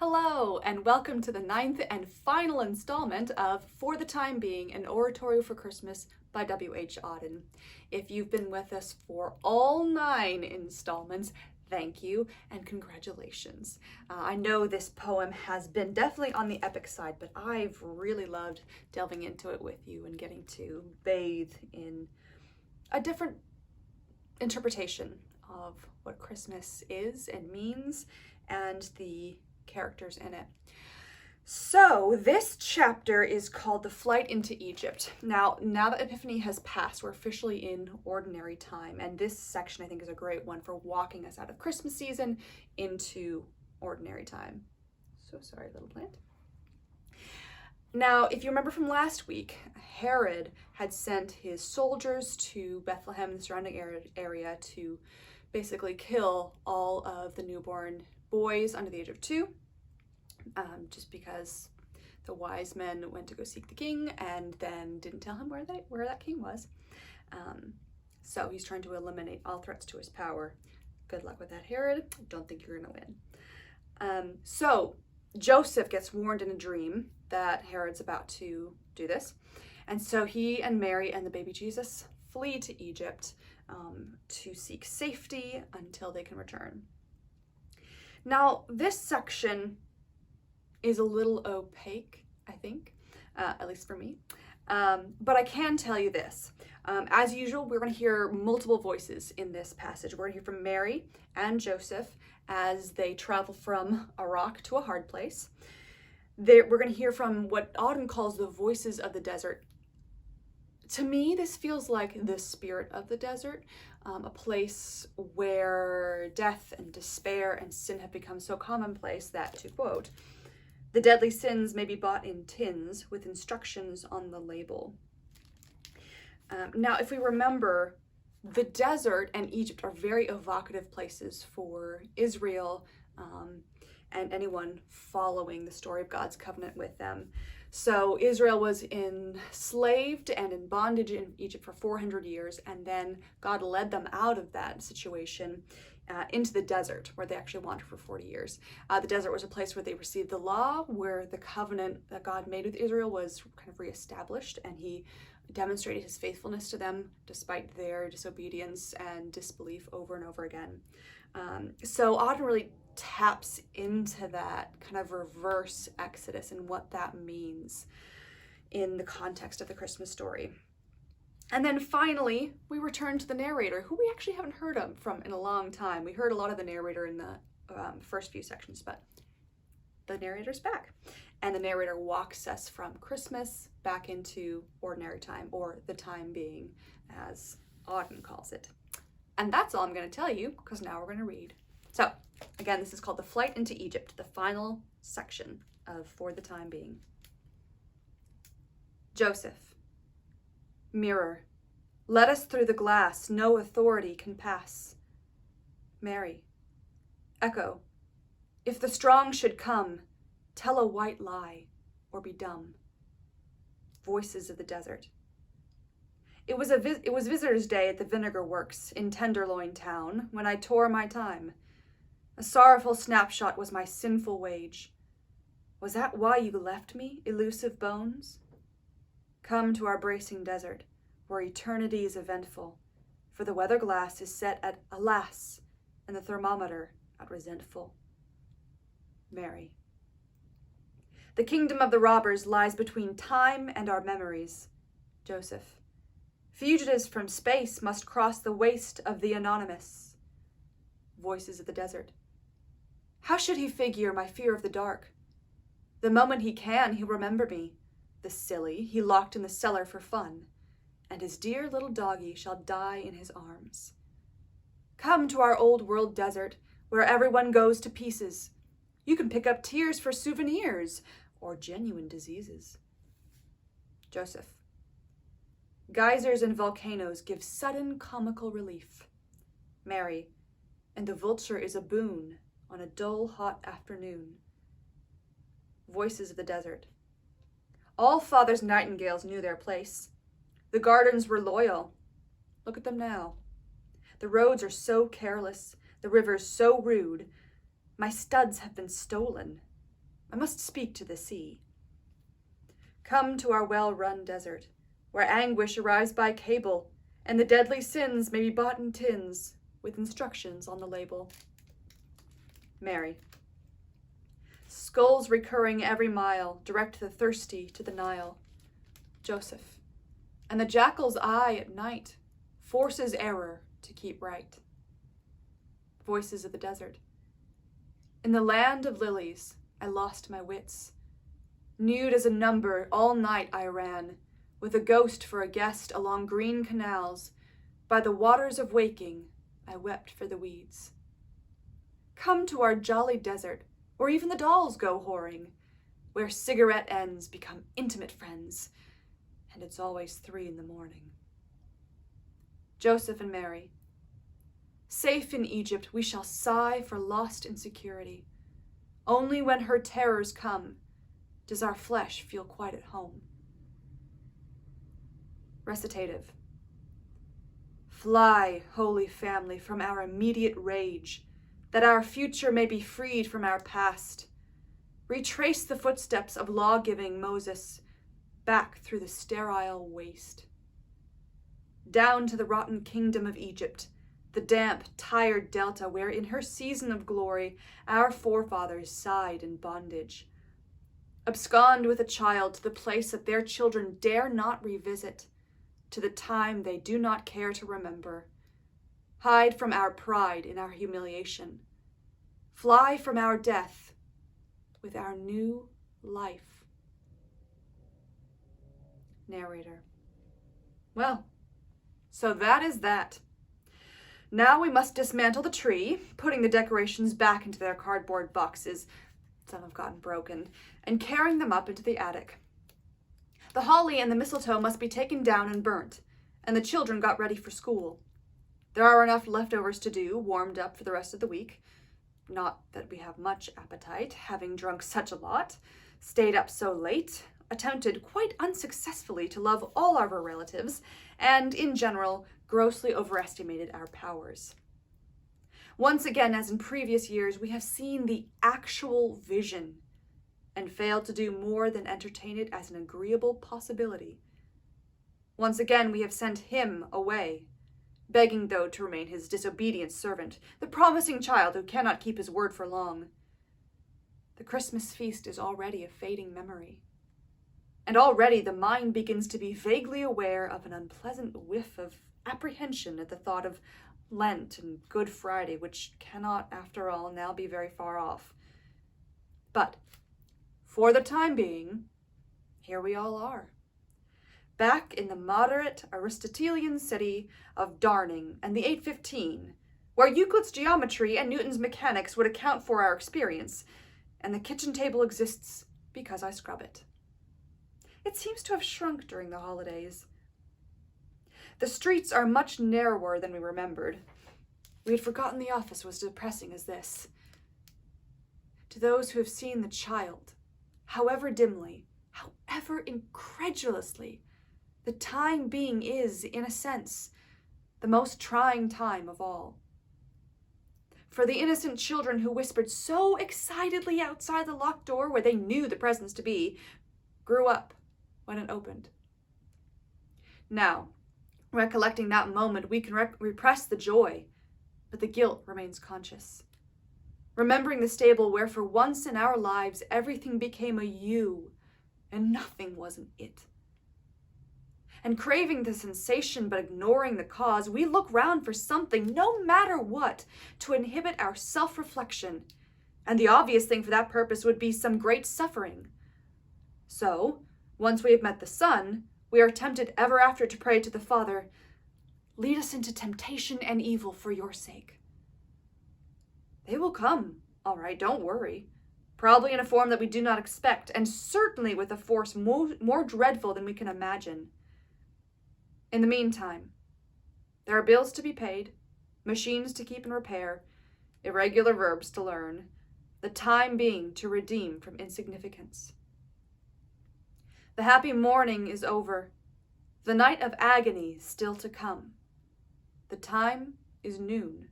Hello, and welcome to the 9th and final installment of For the Time Being, an Oratorio for Christmas by W.H. Auden. If you've been with us for all 9 installments, thank you and congratulations. I know this poem has been definitely on the epic side, but I've really loved delving into it with you and getting to bathe in a different interpretation of what Christmas is and means and the characters in it. So this chapter is called The Flight into Egypt. Now that Epiphany has passed, we're officially in ordinary time, and this section I think is a great one for walking us out of Christmas season into ordinary time. So sorry, little plant. Now, if you remember from last week, Herod had sent his soldiers to Bethlehem and the surrounding area to basically kill all of the newborn boys under the age of 2, just because the wise men went to go seek the king and then didn't tell him where that king was. So he's trying to eliminate all threats to his power. Good luck with that, Herod. I don't think you're gonna win. So Joseph gets warned in a dream that Herod's about to do this. And so he and Mary and the baby Jesus flee to Egypt to seek safety until they can return. Now, this section is a little opaque, I think, at least for me. But I can tell you this. As usual, we're going to hear multiple voices in this passage. We're going to hear from Mary and Joseph as they travel from a rock to a hard place. We're going to hear from what Auden calls the voices of the desert. To me, this feels like the spirit of the desert, a place where death and despair and sin have become so commonplace that, to quote, the deadly sins may be bought in tins with instructions on the label. Now, if we remember, the desert and Egypt are very evocative places for Israel and anyone following the story of God's covenant with them. So Israel was enslaved and in bondage in Egypt for 400 years, and then God led them out of that situation into the desert, where they actually wandered for 40 years. The desert was a place where they received the law, where the covenant that God made with Israel was kind of reestablished, and he demonstrated his faithfulness to them despite their disobedience and disbelief over and over again. So Auden really taps into that kind of reverse Exodus and what that means in the context of the Christmas story. And then finally, we return to the narrator, who we actually haven't heard from in a long time. We heard a lot of the narrator in the first few sections, but the narrator's back. And the narrator walks us from Christmas back into ordinary time, or the time being, as Auden calls it. And that's all I'm going to tell you, because now we're going to read. So, again, this is called The Flight into Egypt, the final section of For the Time Being. Joseph. Mirror, let us through the glass, no authority can pass. Mary. Echo, if the strong should come, tell a white lie or be dumb. Voices of the desert. It was Visitor's Day at the Vinegar Works in Tenderloin Town when I tore my time. A sorrowful snapshot was my sinful wage. Was that why you left me, elusive bones? Come to our bracing desert, where eternity is eventful, for the weather glass is set at alas, and the thermometer at resentful. Mary. The kingdom of the robbers lies between time and our memories. Joseph. Fugitives from space must cross the waste of the anonymous. Voices of the desert. How should he figure my fear of the dark? The moment he can, he'll remember me, the silly he locked in the cellar for fun, and his dear little doggie shall die in his arms. Come to our old world desert, where everyone goes to pieces. You can pick up tears for souvenirs, or genuine diseases. Joseph. Geysers and volcanoes give sudden comical relief. Mary. And the vulture is a boon on a dull, hot afternoon. Voices of the desert. All father's nightingales knew their place. The gardens were loyal. Look at them now. The roads are so careless, the rivers so rude. My studs have been stolen, I must speak to the sea. Come to our well-run desert, where anguish arrives by cable, and the deadly sins may be bought in tins, with instructions on the label. Mary. Skulls recurring every mile direct the thirsty to the Nile. Joseph. And the jackal's eye at night forces error to keep right. Voices of the desert. In the land of lilies, I lost my wits. Nude as a number, all night I ran, with a ghost for a guest along green canals. By the waters of waking, I wept for the weeds. Come to our jolly desert, where even the dolls go whoring, where cigarette ends become intimate friends, and it's always 3 a.m. Joseph and Mary. Safe in Egypt, we shall sigh for lost insecurity. Only when her terrors come does our flesh feel quite at home. Recitative. Fly, Holy Family, from our immediate rage, that our future may be freed from our past. Retrace the footsteps of law-giving Moses back through the sterile waste. Down to the rotten kingdom of Egypt, the damp, tired delta where in her season of glory our forefathers sighed in bondage. Abscond with a child to the place that their children dare not revisit, to the time they do not care to remember. Hide from our pride in our humiliation. Fly from our death with our new life. Narrator. Well, so that is that. Now we must dismantle the tree, putting the decorations back into their cardboard boxes, some have gotten broken, and carrying them up into the attic. The holly and the mistletoe must be taken down and burnt, and the children got ready for school. There are enough leftovers to do, warmed up for the rest of the week. Not that we have much appetite, having drunk such a lot, stayed up so late, attempted quite unsuccessfully to love all our relatives, and, in general, grossly overestimated our powers. Once again, as in previous years, we have seen the actual vision and failed to do more than entertain it as an agreeable possibility. Once again, we have sent him away, begging, though, to remain his disobedient servant, the promising child who cannot keep his word for long. The Christmas feast is already a fading memory, and already the mind begins to be vaguely aware of an unpleasant whiff of apprehension at the thought of Lent and Good Friday, which cannot, after all, now be very far off. But, for the time being, here we all are, back in the moderate Aristotelian city of Darning and the 815, where Euclid's geometry and Newton's mechanics would account for our experience, and the kitchen table exists because I scrub it. It seems to have shrunk during the holidays. The streets are much narrower than we remembered. We had forgotten the office was depressing as this. To those who have seen the child, however dimly, however incredulously, the time being is, in a sense, the most trying time of all. For the innocent children who whispered so excitedly outside the locked door where they knew the presents to be, grew up when it opened. Now, recollecting that moment, we can repress the joy, but the guilt remains conscious. Remembering the stable where for once in our lives everything became a you and nothing was an it. And craving the sensation but ignoring the cause, we look round for something, no matter what, to inhibit our self-reflection. And the obvious thing for that purpose would be some great suffering. So, once we have met the Son, we are tempted ever after to pray to the Father, "Lead us into temptation and evil for your sake." They will come, all right, don't worry. Probably in a form that we do not expect, and certainly with a force more dreadful than we can imagine. In the meantime, there are bills to be paid, machines to keep in repair, irregular verbs to learn, the time being to redeem from insignificance. The happy morning is over, the night of agony still to come. The time is noon.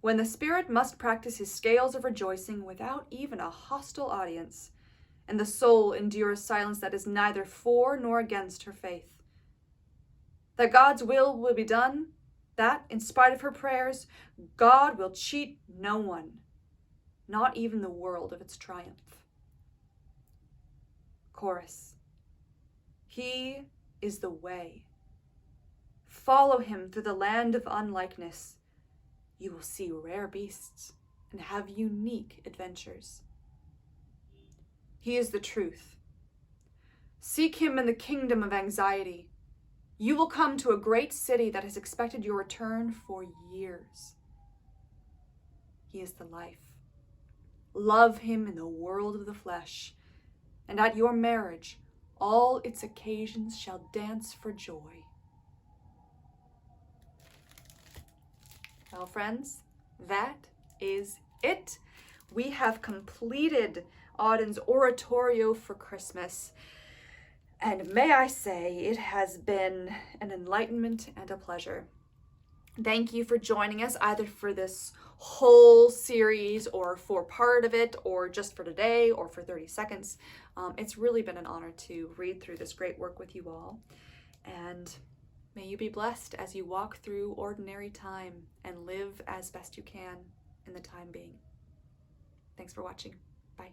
when the spirit must practice his scales of rejoicing without even a hostile audience, and the soul endure a silence that is neither for nor against her faith. That God's will be done, that, in spite of her prayers, God will cheat no one, not even the world, of its triumph. Chorus. He is the way. Follow him through the land of unlikeness. You will see rare beasts and have unique adventures. He is the truth. Seek him in the kingdom of anxiety. You will come to a great city that has expected your return for years. He is the life. Love him in the world of the flesh, and at your marriage all its occasions shall dance for joy. Well, friends, that is it. We have completed Auden's Oratorio for Christmas. And may I say, it has been an enlightenment and a pleasure. Thank you for joining us, either for this whole series or for part of it, or just for today or for 30 seconds. It's really been an honor to read through this great work with you all. And may you be blessed as you walk through ordinary time and live as best you can in the time being. Thanks for watching. Bye.